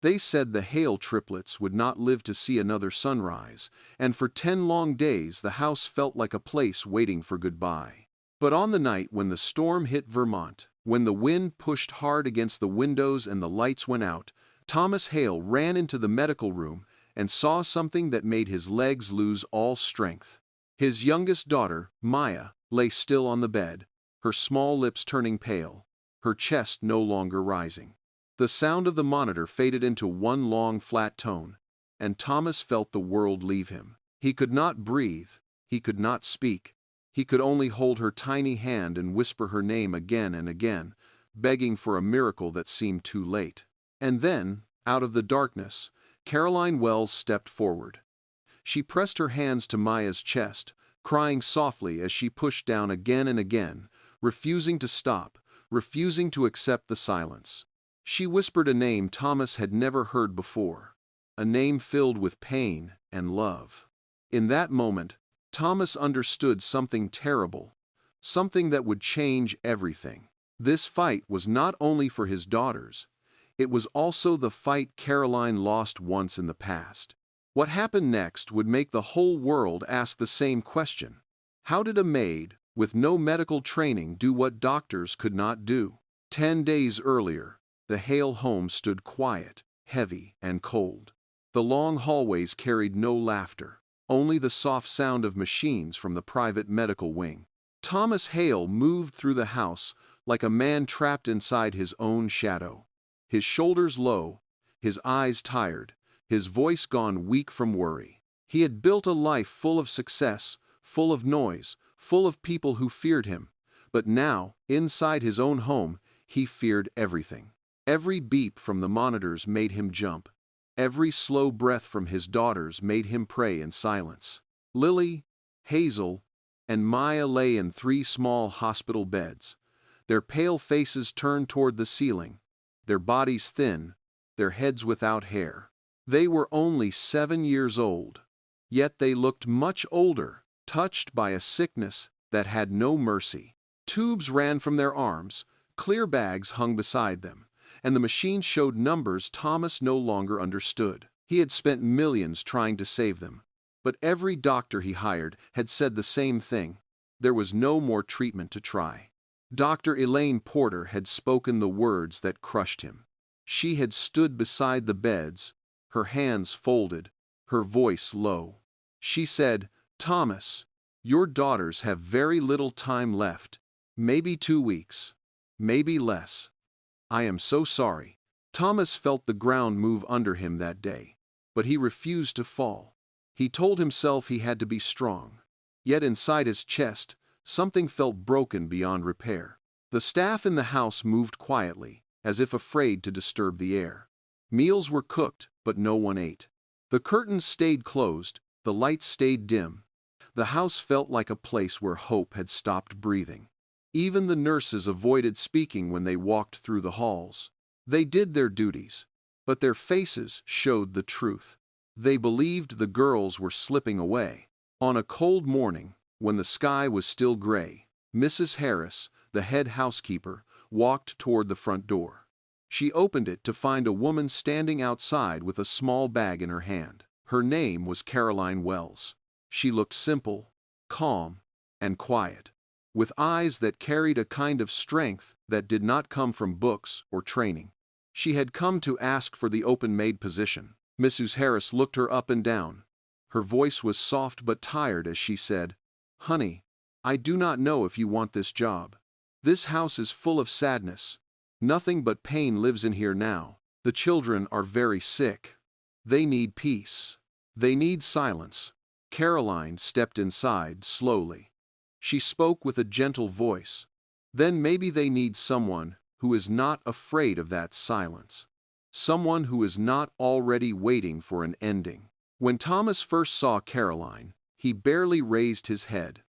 They said the Hale triplets would not live to see another sunrise, and for 10 long days the house felt like a place waiting for goodbye. But on the night when the storm hit Vermont, when the wind pushed hard against the windows and the lights went out, Thomas Hale ran into the medical room and saw something that made his legs lose all strength. His youngest daughter, Maya, lay still on the bed, her small lips turning pale, her chest no longer rising. The sound of the monitor faded into one long flat tone, and Thomas felt the world leave him. He could not breathe, he could not speak. He could only hold her tiny hand and whisper her name again and again, begging for a miracle that seemed too late. And then, out of the darkness, Caroline Wells stepped forward. She pressed her hands to Maya's chest, crying softly as she pushed down again and again, refusing to stop, refusing to accept the silence. She whispered a name Thomas had never heard before, a name filled with pain and love. In that moment, Thomas understood something terrible, something that would change everything. This fight was not only for his daughters, it was also the fight Caroline lost once in the past. What happened next would make the whole world ask the same question. How did a maid, with no medical training, do what doctors could not do? 10 days earlier, the Hale home stood quiet, heavy, and cold. The long hallways carried no laughter, only the soft sound of machines from the private medical wing. Thomas Hale moved through the house like a man trapped inside his own shadow. His shoulders low, his eyes tired, his voice gone weak from worry. He had built a life full of success, full of noise, full of people who feared him. But now, inside his own home, he feared everything. Every beep from the monitors made him jump. Every slow breath from his daughters made him pray in silence. Lily, Hazel, and Maya lay in 3 small hospital beds, their pale faces turned toward the ceiling, their bodies thin, their heads without hair. They were only 7 years old, yet they looked much older, touched by a sickness that had no mercy. Tubes ran from their arms, clear bags hung beside them, and the machines showed numbers Thomas no longer understood. He had spent millions trying to save them, but every doctor he hired had said the same thing: there was no more treatment to try. Dr. Elaine Porter had spoken the words that crushed him. She had stood beside the beds, her hands folded, her voice low. She said, "Thomas, your daughters have very little time left, maybe 2 weeks, maybe less. I am so sorry." Thomas felt the ground move under him that day, but he refused to fall. He told himself he had to be strong. Yet inside his chest, something felt broken beyond repair. The staff in the house moved quietly, as if afraid to disturb the air. Meals were cooked, but no one ate. The curtains stayed closed, the lights stayed dim. The house felt like a place where hope had stopped breathing. Even the nurses avoided speaking when they walked through the halls. They did their duties, but their faces showed the truth. They believed the girls were slipping away. On a cold morning, when the sky was still gray, Mrs. Harris, the head housekeeper, walked toward the front door. She opened it to find a woman standing outside with a small bag in her hand. Her name was Caroline Wells. She looked simple, calm, and quiet, with eyes that carried a kind of strength that did not come from books or training. She had come to ask for the open maid position. Mrs. Harris looked her up and down. Her voice was soft but tired as she said, "Honey, I do not know if you want this job. This house is full of sadness. Nothing but pain lives in here now. The children are very sick. They need peace. They need silence." Caroline stepped inside slowly. She spoke with a gentle voice. "Then maybe they need someone who is not afraid of that silence. Someone who is not already waiting for an ending." When Thomas first saw Caroline, he barely raised his head.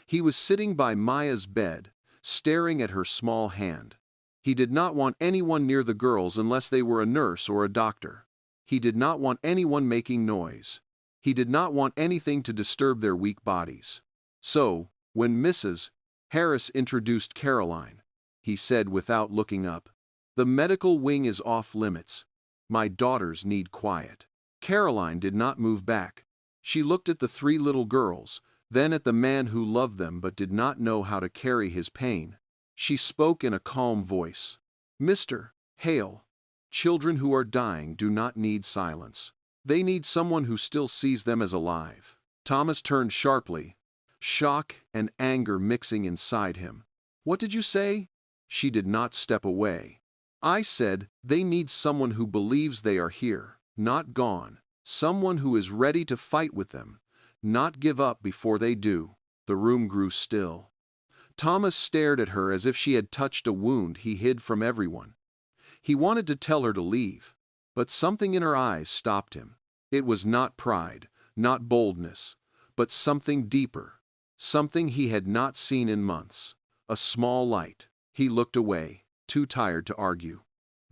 He was sitting by Maya's bed, staring at her small hand. He did not want anyone near the girls unless they were a nurse or a doctor. He did not want anyone making noise. He did not want anything to disturb their weak bodies. So, when Mrs. Harris introduced Caroline, he said without looking up, "The medical wing is off limits. My daughters need quiet." Caroline did not move back. She looked at the three little girls, then at the man who loved them but did not know how to carry his pain. She spoke in a calm voice. "Mr. Hale, children who are dying do not need silence. They need someone who still sees them as alive." Thomas turned sharply, shock and anger mixing inside him. "What did you say?" She did not step away. "I said they need someone who believes they are here, not gone. Someone who is ready to fight with them, not give up before they do." The room grew still. Thomas stared at her as if she had touched a wound he hid from everyone. He wanted to tell her to leave, but something in her eyes stopped him. It was not pride, not boldness, but something deeper, something he had not seen in months. A small light. He looked away, too tired to argue.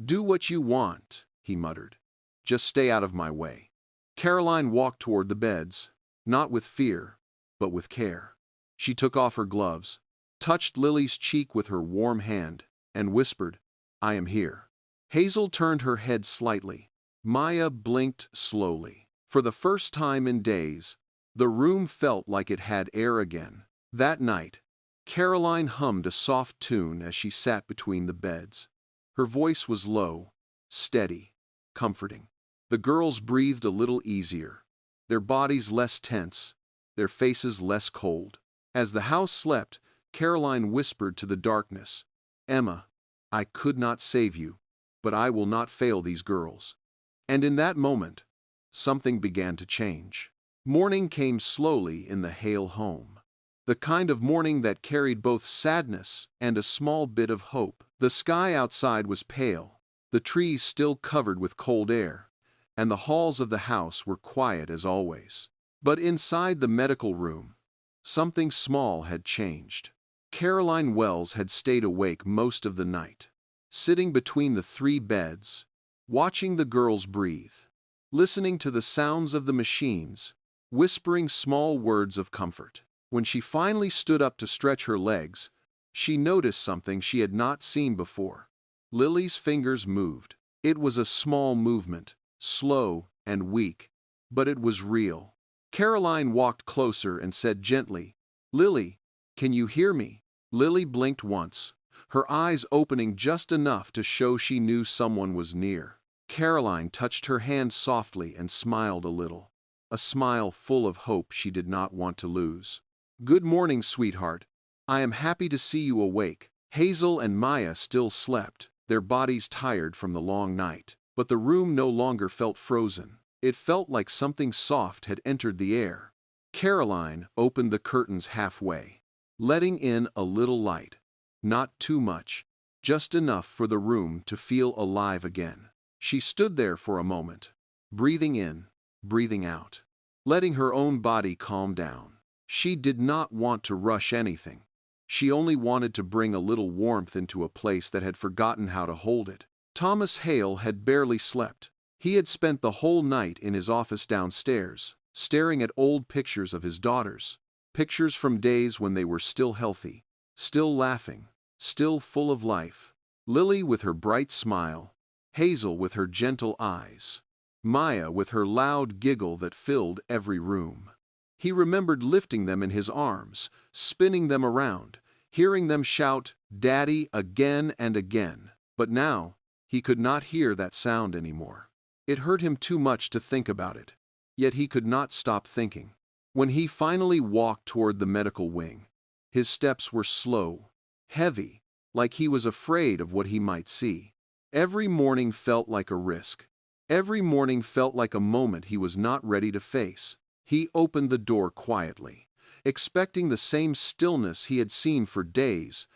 "Do what you want," he muttered. "Just stay out of my way." Caroline walked toward the beds, not with fear, but with care. She took off her gloves, touched Lily's cheek with her warm hand, and whispered, "I am here." Hazel turned her head slightly. Maya blinked slowly. For the first time in days, the room felt like it had air again. That night, Caroline hummed a soft tune as she sat between the beds. Her voice was low, steady, comforting. The girls breathed a little easier, their bodies less tense, their faces less cold. As the house slept, Caroline whispered to the darkness, "Emma, I could not save you, but I will not fail these girls." And in that moment, something began to change. Morning came slowly in the Hale home. The kind of morning that carried both sadness and a small bit of hope. The sky outside was pale, the trees still covered with cold air, and the halls of the house were quiet as always. But inside the medical room, something small had changed. Caroline Wells had stayed awake most of the night, sitting between the three beds, watching the girls breathe, listening to the sounds of the machines, whispering small words of comfort. When she finally stood up to stretch her legs, she noticed something she had not seen before. Lily's fingers moved. It was a small movement, slow and weak, but it was real. Caroline walked closer and said gently, "Lily, can you hear me?" Lily blinked once, her eyes opening just enough to show she knew someone was near. Caroline touched her hand softly and smiled a little, a smile full of hope she did not want to lose. "Good morning, sweetheart. I am happy to see you awake." Hazel and Maya still slept, their bodies tired from the long night. But the room no longer felt frozen. It felt like something soft had entered the air. Caroline opened the curtains halfway, letting in a little light. Not too much, just enough for the room to feel alive again. She stood there for a moment, breathing in, breathing out, letting her own body calm down. She did not want to rush anything. She only wanted to bring a little warmth into a place that had forgotten how to hold it. Thomas Hale had barely slept. He had spent the whole night in his office downstairs, staring at old pictures of his daughters, pictures from days when they were still healthy, still laughing, still full of life. Lily with her bright smile, Hazel with her gentle eyes, Maya with her loud giggle that filled every room. He remembered lifting them in his arms, spinning them around, hearing them shout, "Daddy," again and again. But now, he could not hear that sound anymore. It hurt him too much to think about it. Yet he could not stop thinking. When he finally walked toward the medical wing, his steps were slow, heavy, like he was afraid of what he might see. Every morning felt like a risk. Every morning felt like a moment he was not ready to face. He opened the door quietly, expecting the same stillness he had seen for days,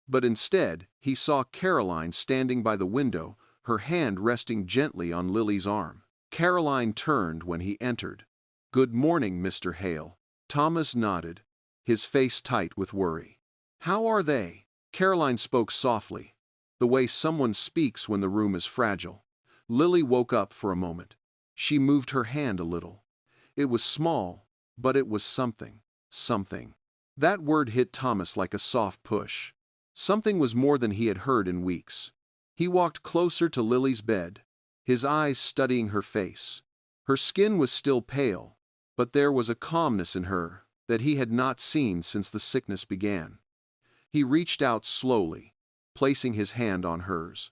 but instead he saw Caroline standing by the window, her hand resting gently on Lily's arm. Caroline turned when he entered. "Good morning, Mr. Hale." Thomas nodded, his face tight with worry. "How are they?" Caroline spoke softly, the way someone speaks when the room is fragile. Lily woke up for a moment. She moved her hand a little. It was small, but it was something. Something. That word hit Thomas like a soft push. Something was more than he had heard in weeks. He walked closer to Lily's bed, his eyes studying her face. Her skin was still pale, but there was a calmness in her that he had not seen since the sickness began. He reached out slowly, placing his hand on hers.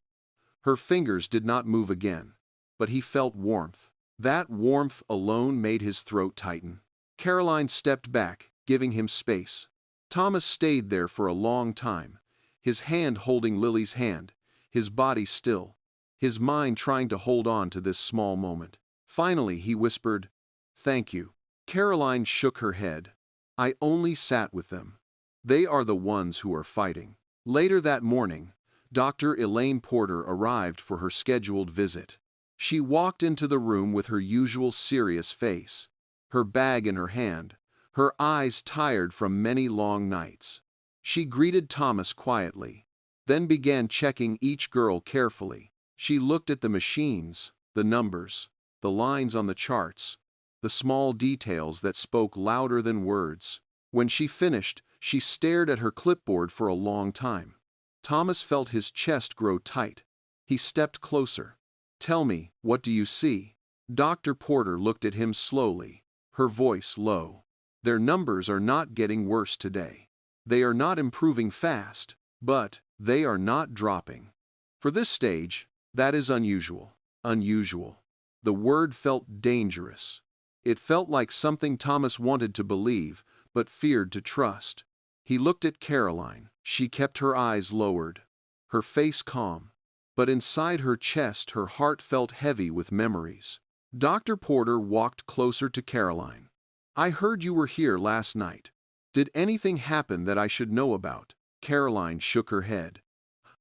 Her fingers did not move again, but he felt warmth. That warmth alone made his throat tighten. Caroline stepped back, giving him space. Thomas stayed there for a long time, his hand holding Lily's hand, his body still, his mind trying to hold on to this small moment. Finally, he whispered, "Thank you." Caroline shook her head. "I only sat with them. They are the ones who are fighting." Later that morning, Dr. Elaine Porter arrived for her scheduled visit. She walked into the room with her usual serious face, her bag in her hand, her eyes tired from many long nights. She greeted Thomas quietly, then began checking each girl carefully. She looked at the machines, the numbers, the lines on the charts, the small details that spoke louder than words. When she finished, she stared at her clipboard for a long time. Thomas felt his chest grow tight. He stepped closer. "Tell me, what do you see?" Dr. Porter looked at him slowly, her voice low. "Their numbers are not getting worse today. They are not improving fast, but they are not dropping. For this stage, that is unusual. Unusual." The word felt dangerous. It felt like something Thomas wanted to believe, but feared to trust. He looked at Caroline. She kept her eyes lowered, her face calm, but inside her chest her heart felt heavy with memories. Dr. Porter walked closer to Caroline. "I heard you were here last night. Did anything happen that I should know about?" Caroline shook her head.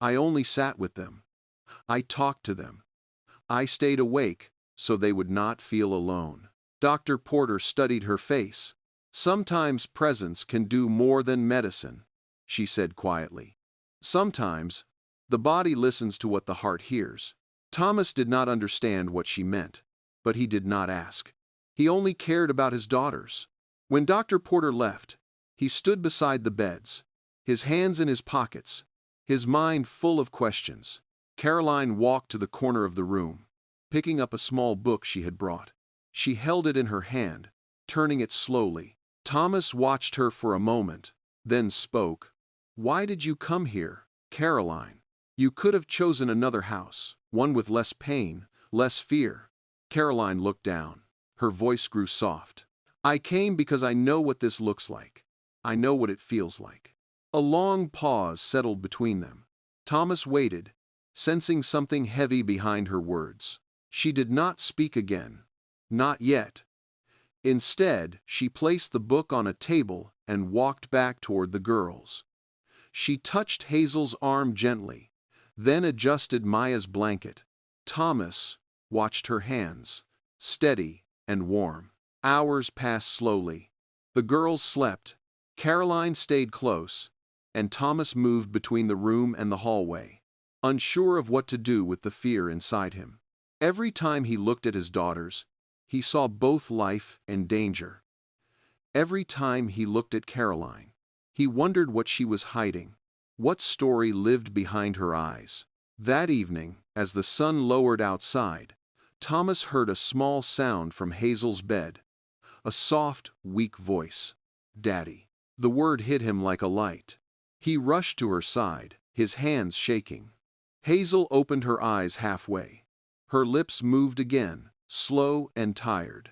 "I only sat with them. I talked to them. I stayed awake so they would not feel alone." Dr. Porter studied her face. "Sometimes presence can do more than medicine," she said quietly. "Sometimes the body listens to what the heart hears." Thomas did not understand what she meant, but he did not ask. He only cared about his daughters. When Dr. Porter left, he stood beside the beds, his hands in his pockets, his mind full of questions. Caroline walked to the corner of the room, picking up a small book she had brought. She held it in her hand, turning it slowly. Thomas watched her for a moment, then spoke. "Why did you come here, Caroline? You could have chosen another house, one with less pain, less fear." Caroline looked down. Her voice grew soft. "I came because I know what this looks like. I know what it feels like." A long pause settled between them. Thomas waited, sensing something heavy behind her words. She did not speak again. Not yet. Instead, she placed the book on a table and walked back toward the girls. She touched Hazel's arm gently, then adjusted Maya's blanket. Thomas watched her hands, steady and warm. Hours passed slowly. The girls slept. Caroline stayed close, and Thomas moved between the room and the hallway, unsure of what to do with the fear inside him. Every time he looked at his daughters, he saw both life and danger. Every time he looked at Caroline, he wondered what she was hiding, what story lived behind her eyes. That evening, as the sun lowered outside, Thomas heard a small sound from Hazel's bed, a soft, weak voice. "Daddy." The word hit him like a light. He rushed to her side, his hands shaking. Hazel opened her eyes halfway. Her lips moved again, slow and tired.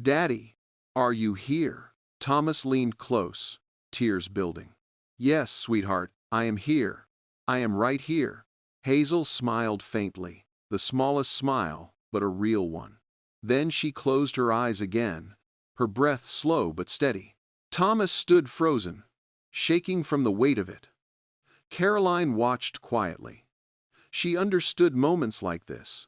"Daddy, are you here?" Thomas leaned close, tears building. "Yes, sweetheart, I am here. I am right here." Hazel smiled faintly, the smallest smile, but a real one. Then she closed her eyes again, her breath slow but steady. Thomas stood frozen, shaking from the weight of it. Caroline watched quietly. She understood moments like this.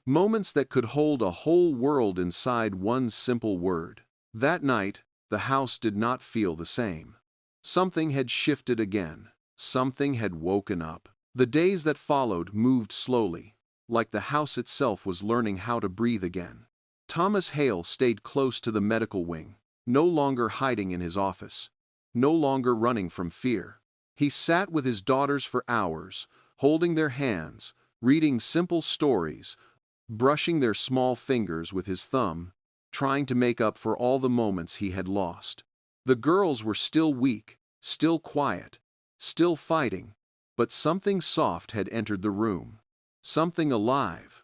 Moments that could hold a whole world inside one simple word. That night, the house did not feel the same. Something had shifted again. Something had woken up. The days that followed moved slowly, like the house itself was learning how to breathe again. Thomas Hale stayed close to the medical wing, no longer hiding in his office, no longer running from fear. He sat with his daughters for hours, holding their hands, reading simple stories, brushing their small fingers with his thumb, trying to make up for all the moments he had lost. The girls were still weak, still quiet, still fighting, but something soft had entered the room. Something alive.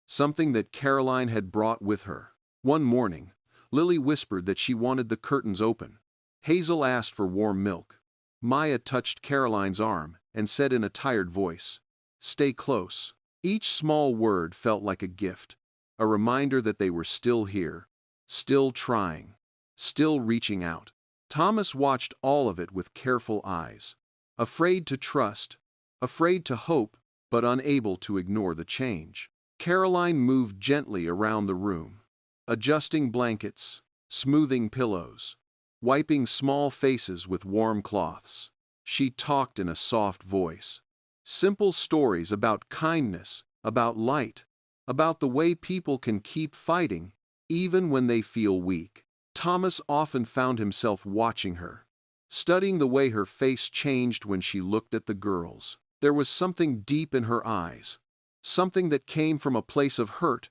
Something that Caroline had brought with her. One morning, Lily whispered that she wanted the curtains open. Hazel asked for warm milk. Maya touched Caroline's arm and said in a tired voice, "Stay close." Each small word felt like a gift, a reminder that they were still here, still trying, still reaching out. Thomas watched all of it with careful eyes, afraid to trust, afraid to hope, but unable to ignore the change. Caroline moved gently around the room, adjusting blankets, smoothing pillows, wiping small faces with warm cloths. She talked in a soft voice. Simple stories about kindness, about light, about the way people can keep fighting, even when they feel weak. Thomas often found himself watching her, studying the way her face changed when she looked at the girls. There was something deep in her eyes, something that came from a place of hurt,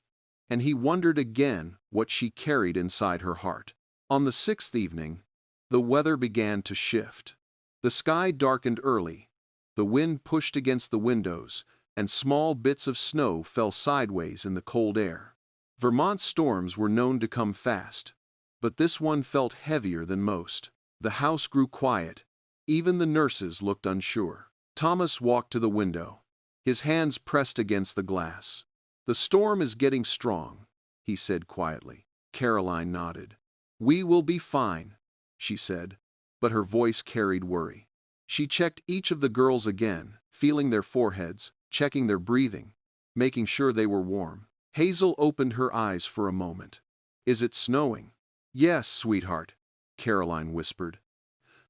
and he wondered again what she carried inside her heart. On the sixth evening, the weather began to shift. The sky darkened early, the wind pushed against the windows, and small bits of snow fell sideways in the cold air. Vermont storms were known to come fast, but this one felt heavier than most. The house grew quiet. Even the nurses looked unsure. Thomas walked to the window, his hands pressed against the glass. "The storm is getting strong," he said quietly. Caroline nodded. "We will be fine," she said, but her voice carried worry. She checked each of the girls again, feeling their foreheads, checking their breathing, making sure they were warm. Hazel opened her eyes for a moment. "Is it snowing?" "Yes, sweetheart," Caroline whispered.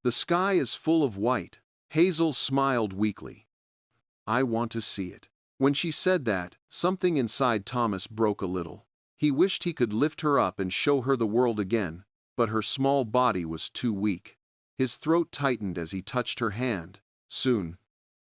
"The sky is full of white." Hazel smiled weakly. "I want to see it." When she said that, something inside Thomas broke a little. He wished he could lift her up and show her the world again, but her small body was too weak. His throat tightened as he touched her hand. "Soon,"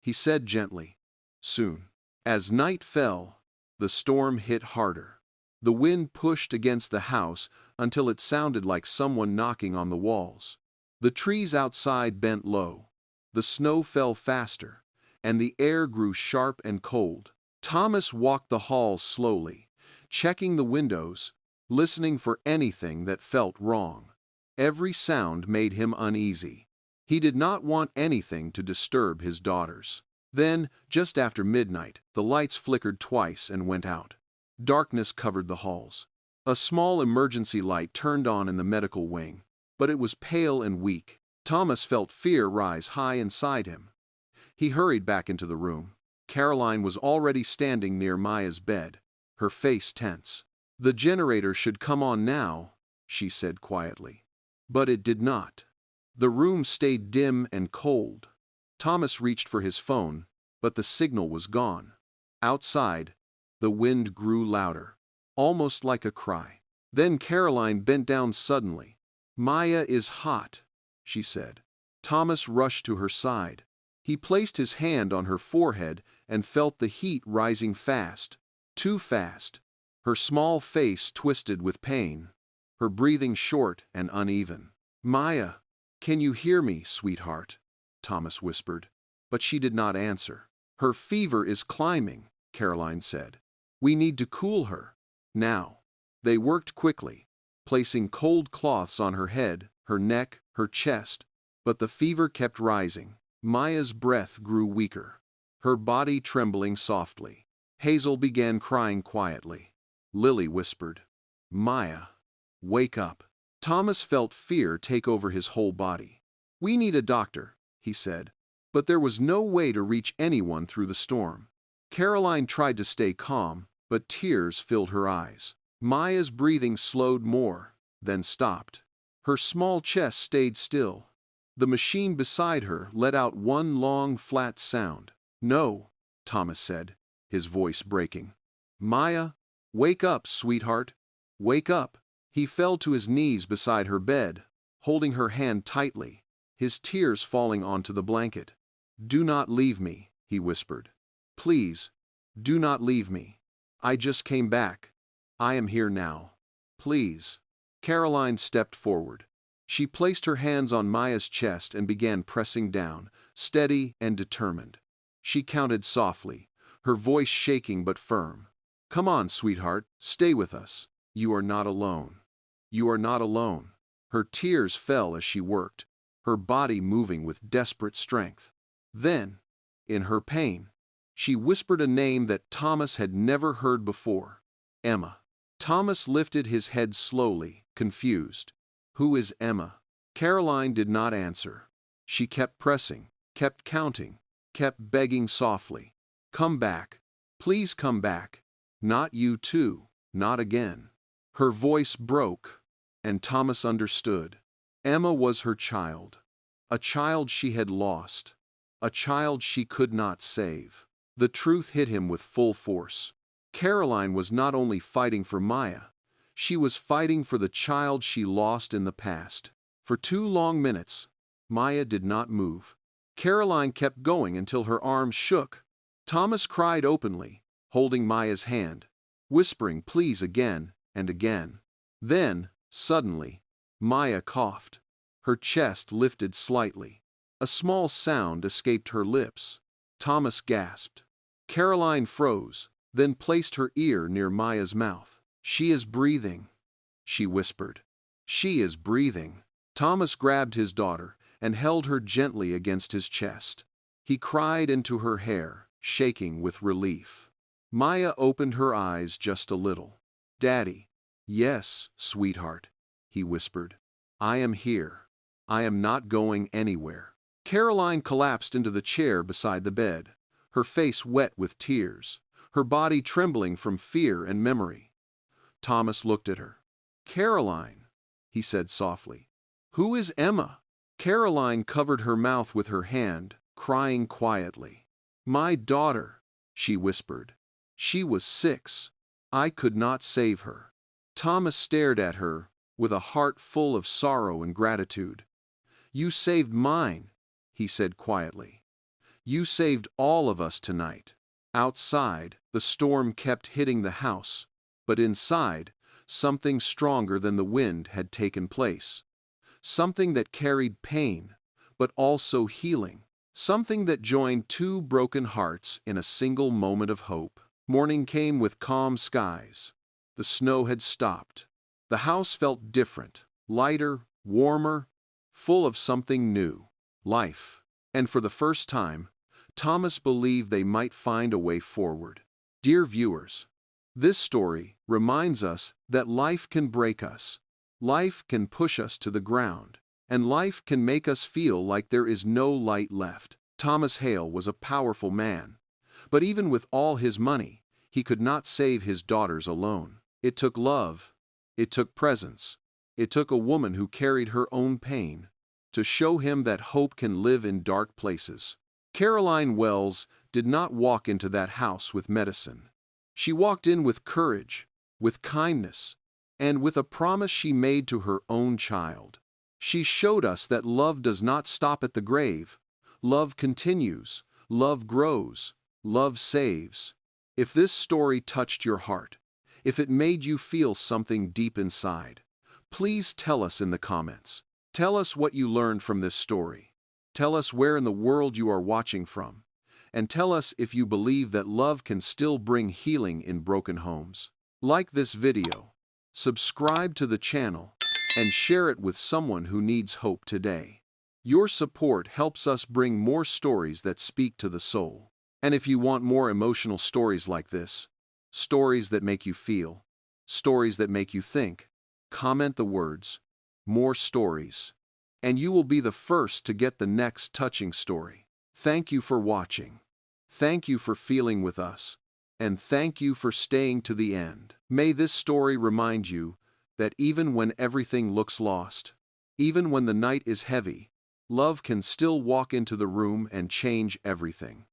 he said gently. "Soon." As night fell, the storm hit harder. The wind pushed against the house until it sounded like someone knocking on the walls. The trees outside bent low. The snow fell faster, and the air grew sharp and cold. Thomas walked the halls slowly, checking the windows, listening for anything that felt wrong. Every sound made him uneasy. He did not want anything to disturb his daughters. Then, just after midnight, the lights flickered twice and went out. Darkness covered the halls. A small emergency light turned on in the medical wing, but it was pale and weak. Thomas felt fear rise high inside him. He hurried back into the room. Caroline was already standing near Maya's bed, her face tense. "The generator should come on now," she said quietly. But it did not. The room stayed dim and cold. Thomas reached for his phone, but the signal was gone. Outside, the wind grew louder, almost like a cry. Then Caroline bent down suddenly. "Maya is hot," she said. Thomas rushed to her side. He placed his hand on her forehead and felt the heat rising fast, too fast. Her small face twisted with pain, her breathing short and uneven. "Maya, can you hear me, sweetheart?" Thomas whispered, but she did not answer. "Her fever is climbing," Caroline said. "We need to cool her. Now." They worked quickly, placing cold cloths on her head, her neck, her chest, but the fever kept rising. Maya's breath grew weaker, her body trembling softly. Hazel began crying quietly. Lily whispered, "Maya, wake up." Thomas felt fear take over his whole body. "We need a doctor," he said, but there was no way to reach anyone through the storm. Caroline tried to stay calm, but tears filled her eyes. Maya's breathing slowed more, then stopped. Her small chest stayed still. The machine beside her let out one long, flat sound. "No," Thomas said, his voice breaking. "Maya, wake up, sweetheart. Wake up." He fell to his knees beside her bed, holding her hand tightly, his tears falling onto the blanket. "Do not leave me," he whispered. "Please, do not leave me." I just came back. I am here now. Please. Caroline stepped forward. She placed her hands on Maya's chest and began pressing down, steady and determined. She counted softly, her voice shaking but firm. Come on, sweetheart, stay with us. You are not alone. You are not alone. Her tears fell as she worked, her body moving with desperate strength. Then, in her pain, she whispered a name that Thomas had never heard before. Emma. Thomas lifted his head slowly, confused. Who is Emma? Caroline did not answer. She kept pressing, kept counting, kept begging softly. Come back. Please come back. Not you too, not again. Her voice broke, and Thomas understood. Emma was her child. A child she had lost. A child she could not save. The truth hit him with full force. Caroline was not only fighting for Maya, she was fighting for the child she lost in the past. For 2 long minutes, Maya did not move. Caroline kept going until her arms shook. Thomas cried openly, holding Maya's hand, whispering please again and again. Then, suddenly, Maya coughed. Her chest lifted slightly. A small sound escaped her lips. Thomas gasped. Caroline froze, then placed her ear near Maya's mouth. She is breathing, she whispered. She is breathing. Thomas grabbed his daughter and held her gently against his chest. He cried into her hair, shaking with relief. Maya opened her eyes just a little. Daddy. Yes, sweetheart, he whispered. I am here. I am not going anywhere. Caroline collapsed into the chair beside the bed, her face wet with tears, her body trembling from fear and memory. Thomas looked at her. Caroline, he said softly. Who is Emma? Caroline covered her mouth with her hand, crying quietly. My daughter, she whispered. She was 6. I could not save her. Thomas stared at her, with a heart full of sorrow and gratitude. You saved mine, he said quietly. You saved all of us tonight. Outside, the storm kept hitting the house, but inside, something stronger than the wind had taken place. Something that carried pain, but also healing. Something that joined 2 broken hearts in a single moment of hope. Morning came with calm skies. The snow had stopped. The house felt different, lighter, warmer, full of something new, life. And for the first time, Thomas believed they might find a way forward. Dear viewers, this story reminds us that life can break us, life can push us to the ground, and life can make us feel like there is no light left. Thomas Hale was a powerful man, but even with all his money, he could not save his daughters alone. It took love, it took presence, it took a woman who carried her own pain to show him that hope can live in dark places. Caroline Wells did not walk into that house with medicine. She walked in with courage, with kindness, and with a promise she made to her own child. She showed us that love does not stop at the grave. Love continues, love grows, love saves. If this story touched your heart, if it made you feel something deep inside, please tell us in the comments. Tell us what you learned from this story. Tell us where in the world you are watching from. And tell us if you believe that love can still bring healing in broken homes. Like this video, subscribe to the channel, and share it with someone who needs hope today. Your support helps us bring more stories that speak to the soul. And if you want more emotional stories like this, stories that make you feel, stories that make you think, comment the words, "More stories," and you will be the first to get the next touching story. Thank you for watching. Thank you for feeling with us. And thank you for staying to the end. May this story remind you that even when everything looks lost, even when the night is heavy, love can still walk into the room and change everything.